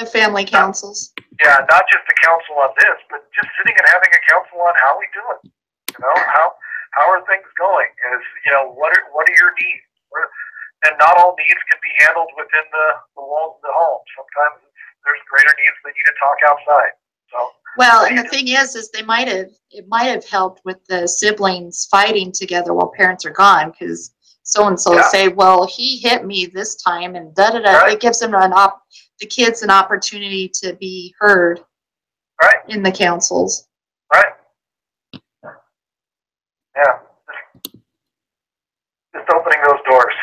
The family councils. Yeah, not just a counsel on this, but just sitting and having a counsel on how we doing. You know, how are things going? You know, what are your needs? And not all needs can be handled within the walls of the home. Sometimes there's greater needs that need to talk outside. So. Well, and the thing is it might have helped with the siblings fighting together while parents are gone, because so and so say, well, he hit me this time, and da da da. Right. It gives them the kids an opportunity to be heard. Right. In the councils. Right. Yeah. Just opening those doors.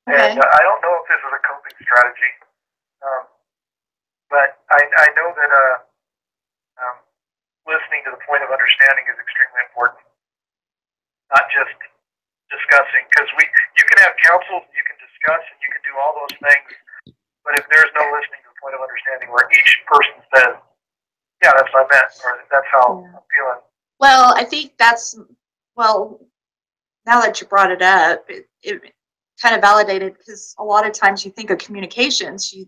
Okay. And I don't know if this is a coping strategy, but I know that listening to the point of understanding is extremely important. Not just discussing, because you can have counsels, you can discuss, and you can do all those things, but if there's no listening to the point of understanding where each person says, yeah, that's what I meant, or that's how I'm feeling. Well, I think now that you brought it up, it kind of validated, because a lot of times you think of communications, you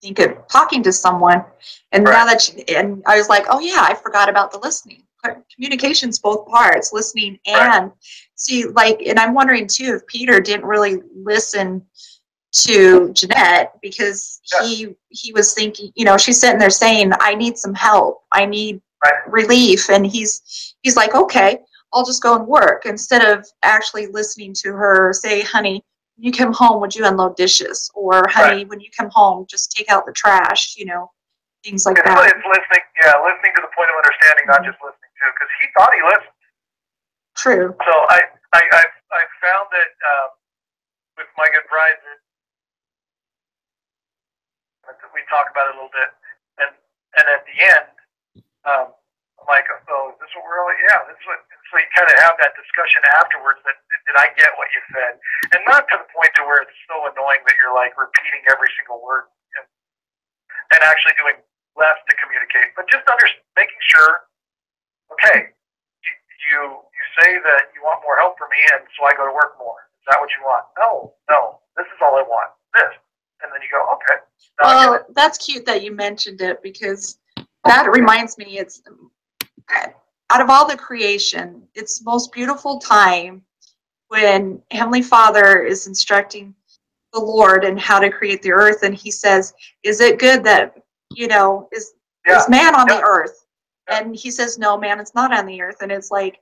think of talking to someone, and now that and I was like, oh yeah, I forgot about the listening. Communication's both parts, listening and see, and I'm wondering too if Peter didn't really listen to Jeanette, because he was thinking, you know, she's sitting there saying, I need some help, I need relief, and he's like, okay, I'll just go and work, instead of actually listening to her say, honey, when you come home, would you unload dishes? Or honey, when you come home, just take out the trash, you know, things like that. It's listening to the point of understanding, not just listening to, because he thought he listened. True. So I found that with my good bride, we talk about it a little bit, and at the end, I'm like, oh, is this what we're really? Yeah, this is what. So you kind of have that discussion afterwards. That did I get what you said? And not to the point to where it's so annoying that you're like repeating every single word and actually doing less to communicate, but just making sure. Okay, you say that you want more help from me, and so I go to work more. Is that what you want? No. This is all I want. This, and then you go, okay. Well, that's cute that you mentioned it, because that reminds me, it's out of all the creation, it's the most beautiful time when Heavenly Father is instructing the Lord in how to create the earth, and he says, is it good that, you know, is man on the earth? And he says, no, man is not on the earth. And it's like,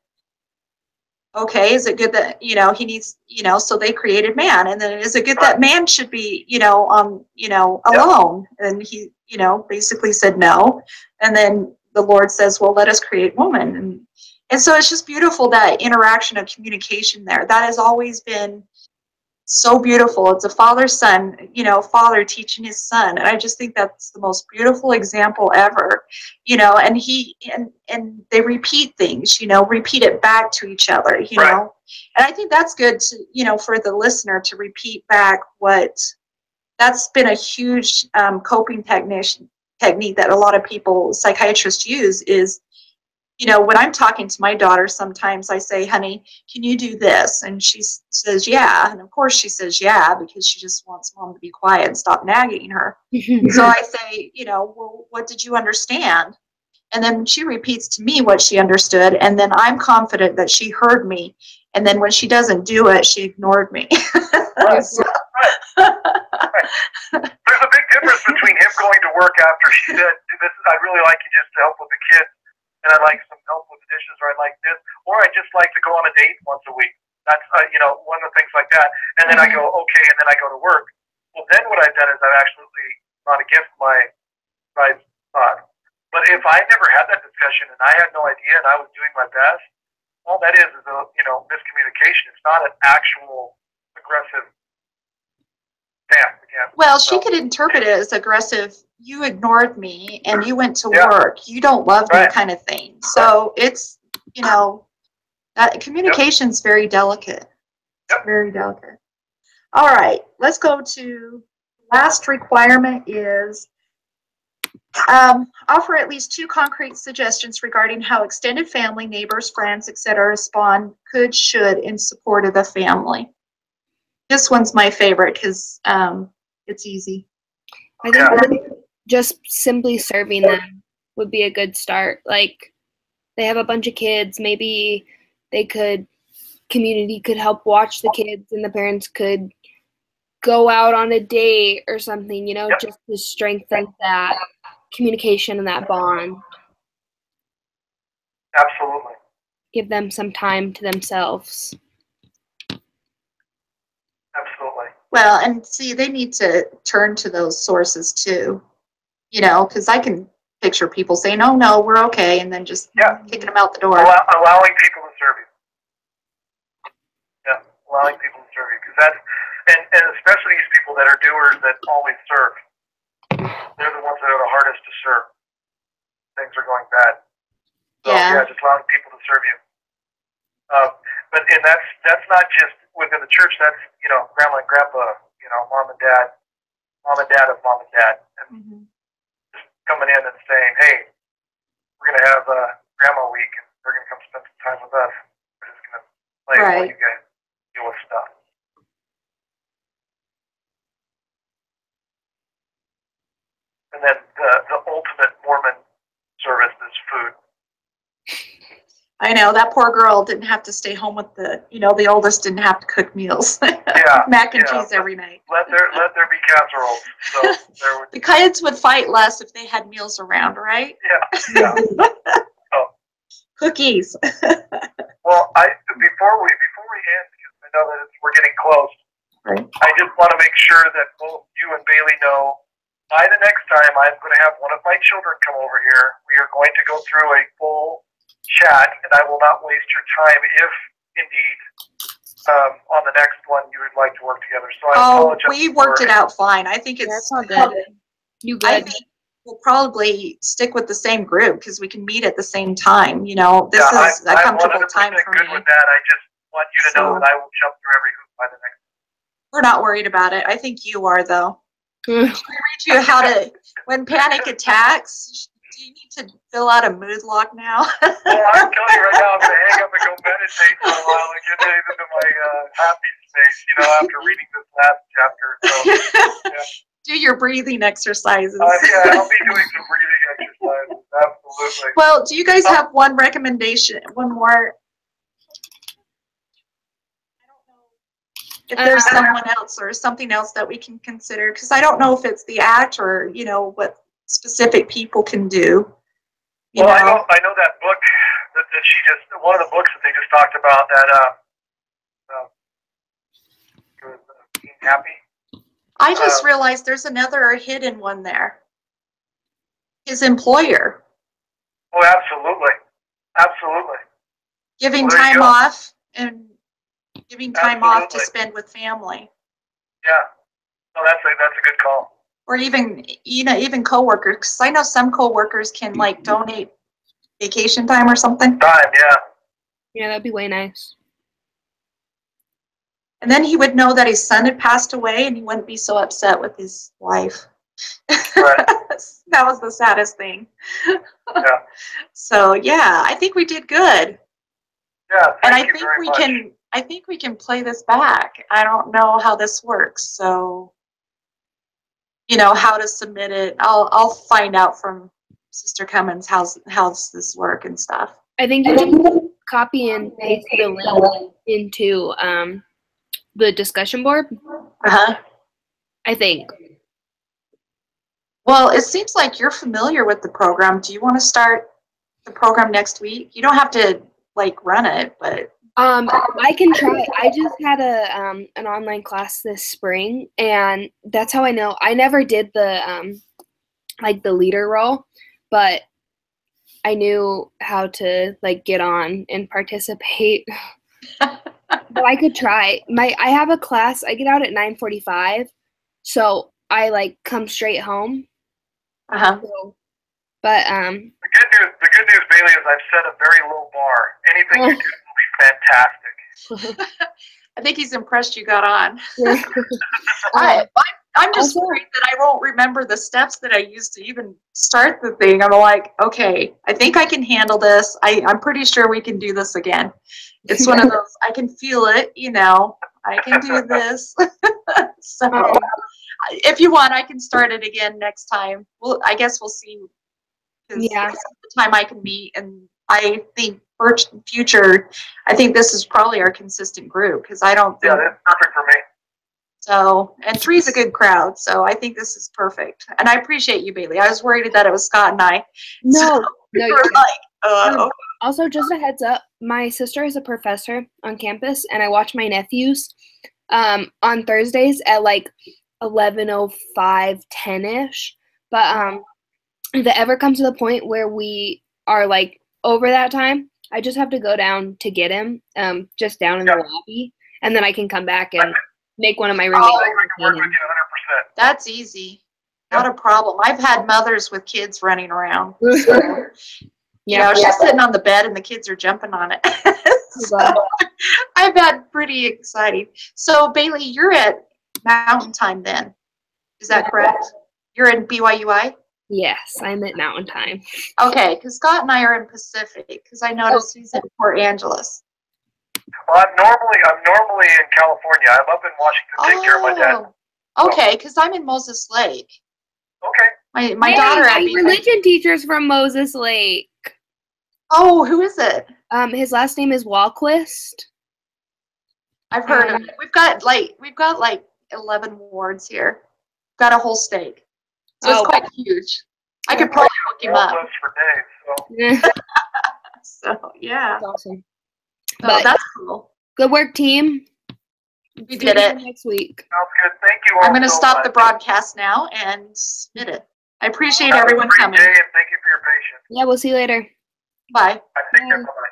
okay, is it good that, you know, he needs, you know, so they created man, and then is it good that man should be, you know, alone? And he, you know, basically said no. And then the Lord says, well, let us create woman. And so it's just beautiful, that interaction of communication there. That has always been so beautiful. It's a father-son, you know, father teaching his son. And I just think that's the most beautiful example ever, you know, and and they repeat things, you know, repeat it back to each other, you know. And I think that's good to, you know, for the listener to repeat back that's been a huge coping technique that a lot of people, psychiatrists, use, is you know, when I'm talking to my daughter, sometimes I say, honey, can you do this? And she says, yeah. And of course she says, yeah, because she just wants mom to be quiet and stop nagging her. So I say, you know, well, what did you understand? And then she repeats to me what she understood. And then I'm confident that she heard me. And then when she doesn't do it, she ignored me. Right. So, Right. There's a big difference between him going to work after she said, I'd really like you just to help with the kids, and I'd like some help with the dishes, or I'd like this, or I'd just like to go on a date once a week. That's, you know, one of the things like that. And then I go, okay, and then I go to work. Well, then what I've done is I've absolutely gone against my thought. But if I never had that discussion and I had no idea and I was doing my best, all that is a, you know, miscommunication. It's not an actual aggressive stance against. well, she could interpret it as aggressive. You ignored me and you went to work. You don't love me, kind of thing. So it's, you know, that communication's very delicate. It's very delicate. All right, let's go to last requirement is offer at least 2 concrete suggestions regarding how extended family, neighbors, friends, etc. respond could, should in support of the family. This one's my favorite because it's easy. I think just simply serving them would be a good start. Like, they have a bunch of kids, maybe community could help watch the kids and the parents could go out on a date or something, you know, just to strengthen that communication and that bond. Absolutely. Give them some time to themselves. Absolutely. Well, and see, they need to turn to those sources too, you know, because I can picture people saying, oh, no, we're okay, and then just kicking them out the door. Allowing people to serve you. Yeah, allowing people to serve you. Because that's, and especially these people that are doers that always serve. They're the ones that are the hardest to serve. Things are going bad. So, just allowing people to serve you. And that's not just within the church. That's, you know, grandma and grandpa, you know, mom and dad of mom and dad. And just coming in and saying, hey, we're going to have grandma week, and they're going to come spend some time with us. We're just going to play while you guys deal with stuff. And then the ultimate Mormon service is food. I know, that poor girl didn't have to stay home with the, you know, the oldest didn't have to cook meals. Mac and cheese every night. Let there be casseroles. So there would the kids would fight less if they had meals around, right? Yeah. Cookies. Well, before we end, because I know that we're getting close, right. I just want to make sure that both you and Bailey know by the next time I'm going to have one of my children come over here. We are going to go through a full chat, and I will not waste your time if indeed on the next one you would like to work together. So I apologize. We worked it out fine. I think it's all good. You good? I think we'll probably stick with the same group because we can meet at the same time. You know, this is a comfortable time for me. I'm 100% good with that. I just want you to know that I will jump through every hoop by the next. We're not worried about it. I think you are, though. Should we read you how to, when panic attacks, do you need to fill out a mood log now? Well, I'm telling you right now, I'm going to hang up and go meditate for a while and get into my happy space, you know, after reading this last chapter. So, do your breathing exercises. I'll be doing some breathing exercises, absolutely. Well, do you guys have one recommendation, one more? If there's someone else or something else that we can consider, because I don't know if it's the act or, you know, what specific people can do. I know that book that she just, one of the books that they just talked about, that Being Happy. I just realized there's another hidden one there. His employer. Oh, absolutely. Absolutely. Giving time off and giving time off to spend with family. Yeah. No, that's a good call. Or even, you know, even coworkers. Because I know some coworkers can like donate vacation time or something. Yeah, that'd be way nice. And then he would know that his son had passed away and he wouldn't be so upset with his wife. Right. That was the saddest thing. Yeah. So yeah, I think we did good. Yeah, And thank you very much. I think we can play this back. I don't know how this works, so how to submit it. I'll find out from Sister Cummins how's this work and stuff. I think you just copy and paste the link into the discussion board. Uh-huh. I think. Well, it seems like you're familiar with the program. Do you want to start the program next week? You don't have to run it, but I can try. I just had an online class this spring, and that's how I know. I never did the the leader role, but I knew how to get on and participate. But I could try. I have a class. I get out at 9:45, so I come straight home. Uh-huh. So, but The good news, Bailey, is I've set a very low bar. Anything you do will be fantastic. I think he's impressed you got on. I'm just worried that I won't remember the steps that I used to even start the thing. I'm like, okay, I think I can handle this. I'm pretty sure we can do this again. It's one of those, I can feel it, I can do this. So if you want, I can start it again next time. I guess we'll see. Yeah. The time I can meet, and I think for future, I think this is probably our consistent group because I don't think. Yeah, that's perfect for me. So, and 3's a good crowd, so I think this is perfect. And I appreciate you, Bailey. I was worried that it was Scott and I. No, so no, you're okay. Also, just a heads up, my sister is a professor on campus, and I watch my nephews on Thursdays at 11:05, 10-ish. But if it ever comes to the point where we are over that time, I just have to go down to get him, just down in the lobby, and then I can come back and make one of my roommates. That's easy. Not a problem. I've had mothers with kids running around. So, she's sitting on the bed and the kids are jumping on it. So, I've had pretty exciting. So, Bailey, you're at Mountain Time then. Is that correct? You're in BYUI? Yes, I'm at Mountain Time. Okay, because Scott and I are in Pacific, because I noticed he's in Port Angeles. Well, I'm normally in California. I'm up in Washington taking care of my dad. Okay, because I'm in Moses Lake. Okay. My daughter. My religion teacher's from Moses Lake. Oh, who is it? His last name is Walquist. I've heard of it. We've got 11 wards here. Got a whole stake. So it's quite huge. I could probably hook him up. For days, So yeah. That's awesome. But that's cool. Good work, team. We did it. Next week. Sounds good. Thank you all. I'm going to stop the broadcast now and submit it. I appreciate everyone coming. Have a great day, and thank you for your patience. Yeah, we'll see you later. Bye. Take care. Bye-bye.